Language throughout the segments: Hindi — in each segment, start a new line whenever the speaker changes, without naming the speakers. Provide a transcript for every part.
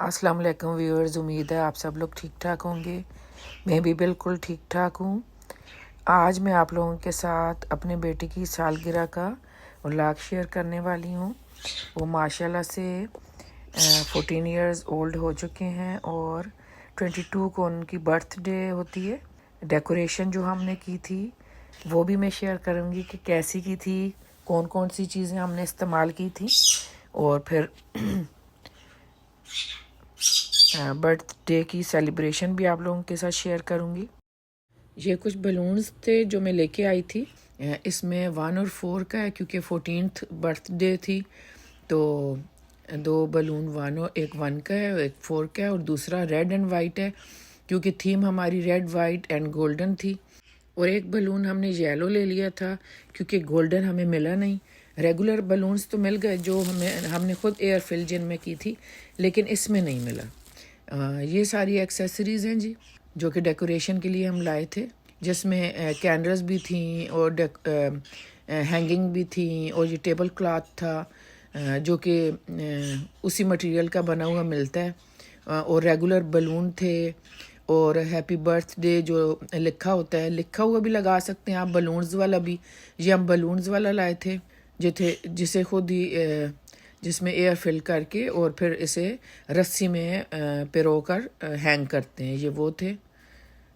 अस्सलाम वालेकुम व्यूअर्स, उम्मीद है आप सब लोग ठीक ठाक होंगे। मैं भी बिल्कुल ठीक ठाक हूँ। आज मैं आप लोगों के साथ अपने बेटे की सालगिरह का व्लॉग शेयर करने वाली हूँ। वो माशाल्लाह से 14 इयर्स ओल्ड हो चुके हैं और 22 को उनकी बर्थडे होती है। डेकोरेशन जो हमने की थी वो भी मैं शेयर करूँगी कि कैसी की थी, कौन कौन सी चीज़ें हमने इस्तेमाल की थी, और फिर बर्थडे की सेलिब्रेशन भी आप लोगों के साथ शेयर करूँगी। ये कुछ बलून्स थे जो मैं लेके आई थी। इसमें 1 और 4 का है क्योंकि 14th बर्थडे थी, तो 2 बलून 1 और एक 1 का है और एक 4 का है, और दूसरा रेड एंड वाइट है क्योंकि थीम हमारी रेड वाइट एंड गोल्डन थी। और एक बलून हमने येलो ले लिया था क्योंकि गोल्डन हमें मिला नहीं। रेगुलर बलून्स तो मिल गए जो हमने खुद एयर फिल जिन में की थी, लेकिन इसमें नहीं मिला। ये सारी एक्सेसरीज़ हैं जी जो कि डेकोरेशन के लिए हम लाए थे, जिसमें कैंडल्स भी थी और हैंगिंग भी थी, और ये टेबल क्लॉथ था जो कि उसी मटेरियल का बना हुआ मिलता है, और रेगुलर बलून थे, और हैप्पी बर्थडे जो लिखा होता है, लिखा हुआ भी लगा सकते हैं आप, बलून्स वाला भी। ये हम बलून्स वाला लाए थे जिसे खुद ही जिसमें एयर फिल करके और फिर इसे रस्सी में पिरो कर हैंग करते हैं, ये वो थे।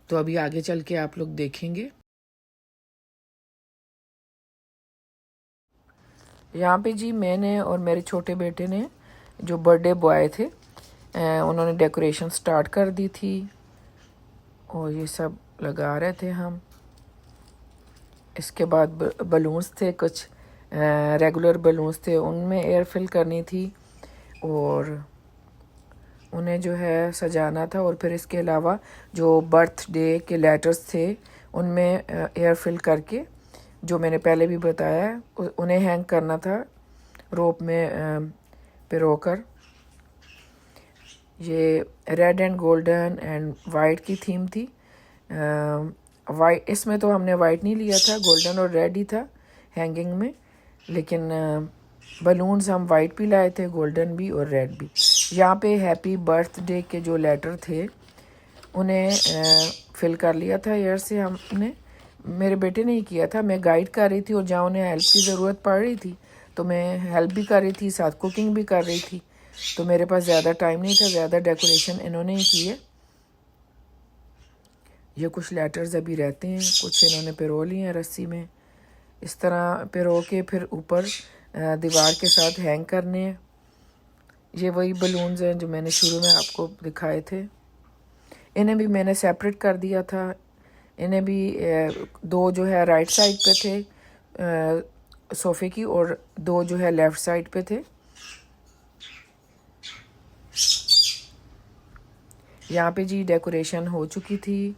तो अभी आगे चल के आप लोग देखेंगे। यहाँ पे जी मैंने और मेरे छोटे बेटे ने, जो बर्थडे बॉय थे, उन्होंने डेकोरेशन स्टार्ट कर दी थी और ये सब लगा रहे थे हम। इसके बाद बलून्स थे, कुछ रेगुलर बलून्स थे, उनमें एयर फिल करनी थी और उन्हें जो है सजाना था। और फिर इसके अलावा जो बर्थडे के लेटर्स थे उनमें एयर फिल करके, जो मैंने पहले भी बताया, उन्हें हैंग करना था रोप में पिरोकर। ये red and golden and white की थीम थी। वाइट, इसमें तो हमने वाइट नहीं लिया था, गोल्डन और रेड ही था हैंगिंग में, लेकिन बलून्स हम वाइट भी लाए थे, गोल्डन भी और रेड भी। यहाँ पे हैप्पी बर्थडे के जो लेटर थे उन्हें फिल कर लिया था एयर से हमने। मेरे बेटे ने ही किया था, मैं गाइड कर रही थी, और जहाँ उन्हें हेल्प की ज़रूरत पड़ रही थी तो मैं हेल्प भी कर रही थी, साथ कुकिंग भी कर रही थी। तो मेरे पास ज़्यादा टाइम नहीं था, ज़्यादा डेकोरेशन इन्होंने ही की है। ये कुछ लेटर्स अभी रहते हैं, कुछ इन्होंने पिरो लिए हैं रस्सी में, इस तरह पिरो के फिर ऊपर दीवार के साथ हैंग करने हैं। ये वही बलून्स हैं जो मैंने शुरू में आपको दिखाए थे। इन्हें भी मैंने सेपरेट कर दिया था। इन्हें भी 2 जो है राइट साइड पे थे सोफ़े की, और 2 जो है लेफ़्ट साइड पे थे। यहाँ पे जी डेकोरेशन हो चुकी थी।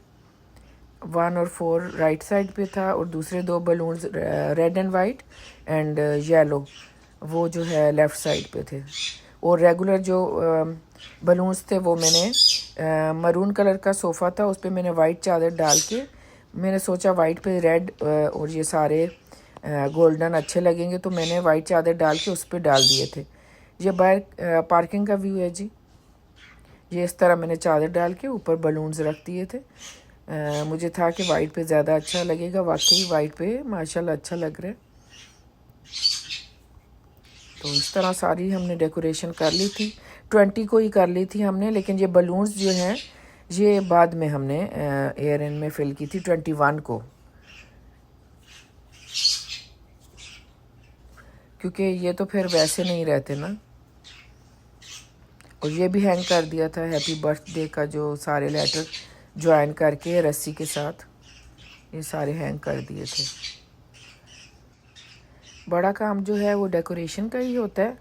1 और 4 राइट साइड पे था, और दूसरे 2 balloons red and white and yellow वो जो है लेफ़्ट साइड पे थे। और रेगुलर जो बलून्स थे वो मैंने मरून कलर का सोफ़ा था, उस पर मैंने वाइट चादर डाल के, मैंने सोचा वाइट पे रेड और ये सारे गोल्डन अच्छे लगेंगे, तो मैंने वाइट चादर डाल के उस पर डाल दिए थे। ये बाहर पार्किंग का व्यू है जी। ये इस तरह मैंने चादर डाल के ऊपर बलून्स रख दिए थे। मुझे था कि वाइट पे ज़्यादा अच्छा लगेगा, वाकई वाइट पे माशाल्लाह अच्छा लग रहा है। तो इस तरह सारी हमने डेकोरेशन कर ली थी। 20 को ही कर ली थी हमने, लेकिन ये बलून्स जो हैं ये बाद में हमने एयर इन में फिल की थी 21 को, क्योंकि ये तो फिर वैसे नहीं रहते ना। और ये भी हैंग कर दिया था हैप्पी बर्थडे का जो सारे लेटर ज्वाइन करके रस्सी के साथ, ये सारे हैंग कर दिए थे। बड़ा काम जो है वो डेकोरेशन का ही होता है,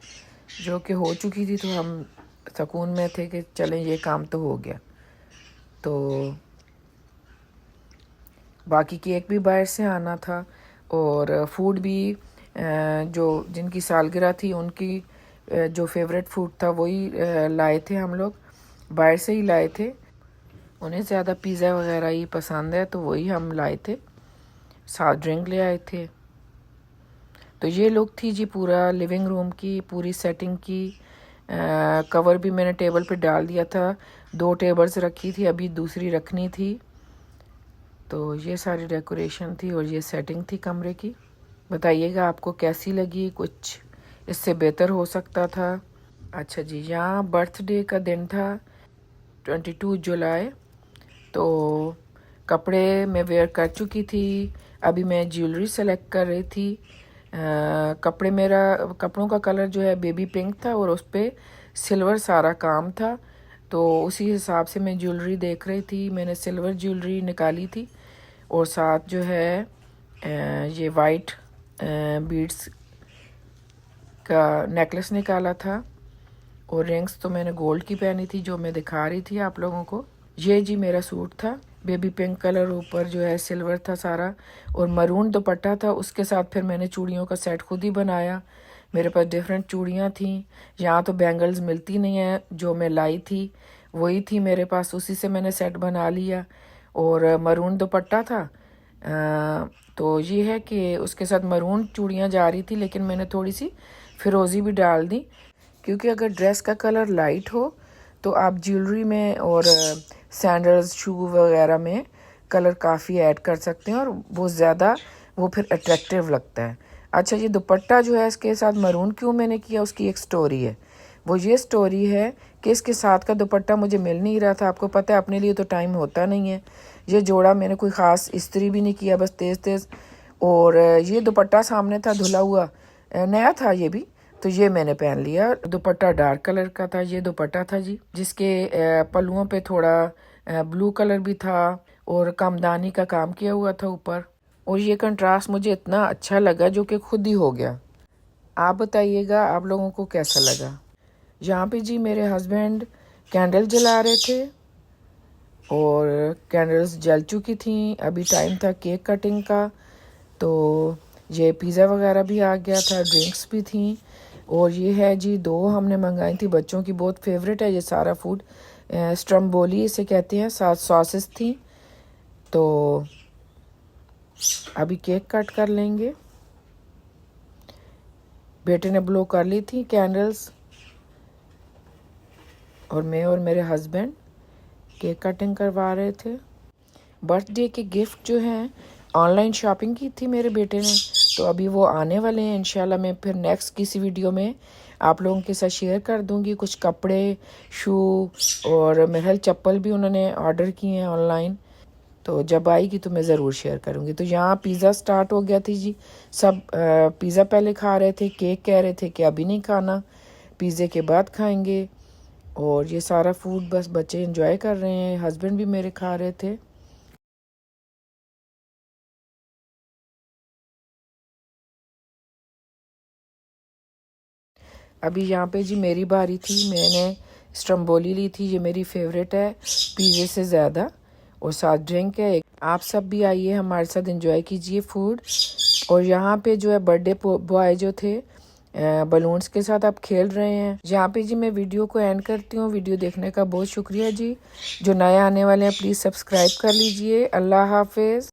जो कि हो चुकी थी, तो हम सुकून में थे कि चलें ये काम तो हो गया। तो बाकी केक भी बाहर से आना था, और फूड भी जो जिनकी सालगिरह थी उनकी जो फेवरेट फूड था वही लाए थे हम लोग, बाहर से ही लाए थे। उन्हें ज़्यादा पिज़्ज़ा वगैरह ही पसंद है, तो वही हम लाए थे, साथ ड्रिंक ले आए थे। तो ये लुक थी जी पूरा लिविंग रूम की, पूरी सेटिंग की कवर भी मैंने टेबल पे डाल दिया था, 2 टेबल्स रखी थी, अभी दूसरी रखनी थी। तो ये सारी डेकोरेशन थी और ये सेटिंग थी कमरे की। बताइएगा आपको कैसी लगी, कुछ इससे बेहतर हो सकता था। अच्छा जी, यहाँ बर्थडे का दिन था 22 जुलाई। तो कपड़े मैं वेयर कर चुकी थी, अभी मैं ज्वेलरी सेलेक्ट कर रही थी। कपड़ों का कलर जो है बेबी पिंक था और उस पर सिल्वर सारा काम था। तो उसी हिसाब से मैं ज्वेलरी देख रही थी, मैंने सिल्वर ज्वेलरी निकाली थी और साथ जो है ये वाइट बीड्स का नेकलेस निकाला था और रिंग्स तो मैंने गोल्ड की पहनी थी जो मैं दिखा रही थी आप लोगों को। ये जी मेरा सूट था, बेबी पिंक कलर, ऊपर जो है सिल्वर था सारा और मरून दुपट्टा था। उसके साथ फिर मैंने चूड़ियों का सेट खुद ही बनाया। मेरे पास डिफरेंट चूड़ियाँ थी, यहाँ तो बैंगल्स मिलती नहीं है, जो मैं लाई थी वही थी मेरे पास, उसी से मैंने सेट बना लिया और मरून दुपट्टा था। तो ये है कि उसके साथ मरून चूड़ियाँ जा रही थी, लेकिन मैंने थोड़ी सी फिरोज़ी भी डाल दी, क्योंकि अगर ड्रेस का कलर लाइट हो तो आप ज्वेलरी में और सैंडल्स शू वगैरह में कलर काफ़ी ऐड कर सकते हैं और बहुत ज़्यादा वो फिर अट्रैक्टिव लगता है। अच्छा, ये दुपट्टा जो है इसके साथ मरून क्यों मैंने किया, उसकी एक स्टोरी है। वो ये स्टोरी है कि इसके साथ का दुपट्टा मुझे मिल नहीं रहा था। आपको पता है अपने लिए तो टाइम होता नहीं है। ये जोड़ा मैंने कोई ख़ास इस्त्री भी नहीं किया, बस तेज़ तेज़। और ये दुपट्टा सामने था धुला हुआ, नया था ये भी, तो ये मैंने पहन लिया। दुपट्टा डार्क कलर का था, ये दुपट्टा था जी, जिसके पल्लुओं पे थोड़ा ब्लू कलर भी था और कामदानी का काम किया हुआ था ऊपर। और ये कंट्रास्ट मुझे इतना अच्छा लगा जो कि खुद ही हो गया। आप बताइएगा आप लोगों को कैसा लगा। यहाँ पे जी मेरे हस्बैंड कैंडल जला रहे थे और कैंडल्स जल चुकी थी। अभी टाइम था केक कटिंग का, तो ये पिज़्ज़ा वगैरह भी आ गया था, ड्रिंक्स भी थी। और ये है जी 2 हमने मंगाई थी, बच्चों की बहुत फेवरेट है ये सारा फूड, स्ट्रम्बोली इसे कहते हैं, साथ सॉसेस थी। तो अभी केक कट कर लेंगे। बेटे ने ब्लो कर ली थी कैंडल्स और मैं और मेरे हस्बैंड केक कटिंग करवा रहे थे। बर्थडे के गिफ्ट जो हैं ऑनलाइन शॉपिंग की थी मेरे बेटे ने, तो अभी वो आने वाले हैं इंशाल्लाह। मैं फिर नेक्स्ट किसी वीडियो में आप लोगों के साथ शेयर कर दूंगी। कुछ कपड़े, शू और मेरे चप्पल भी उन्होंने ऑर्डर किए हैं ऑनलाइन, तो जब आएगी तो मैं ज़रूर शेयर करूंगी। तो यहाँ पिज़्ज़ा स्टार्ट हो गया थी जी, सब पिज़्ज़ा पहले खा रहे थे, केक कह रहे थे कि अभी नहीं खाना, पिज़्ज़े के बाद खाएंगे। और ये सारा फूड बस बच्चे एंजॉय कर रहे हैं, हस्बैंड भी मेरे खा रहे थे। अभी यहाँ पे जी मेरी बारी थी, मैंने स्ट्रम्बोली ली थी, ये मेरी फेवरेट है पिज़्ज़े से ज़्यादा, और साथ ड्रिंक है। आप सब भी आइए हमारे साथ एंजॉय कीजिए फूड। और यहाँ पे जो है बर्थडे बॉय जो थे बलून्स के साथ आप खेल रहे हैं। यहाँ पे जी मैं वीडियो को एंड करती हूँ। वीडियो देखने का बहुत शुक्रिया जी। जो नए आने वाले हैं प्लीज़ सब्सक्राइब कर लीजिए। अल्लाह हाफिज़।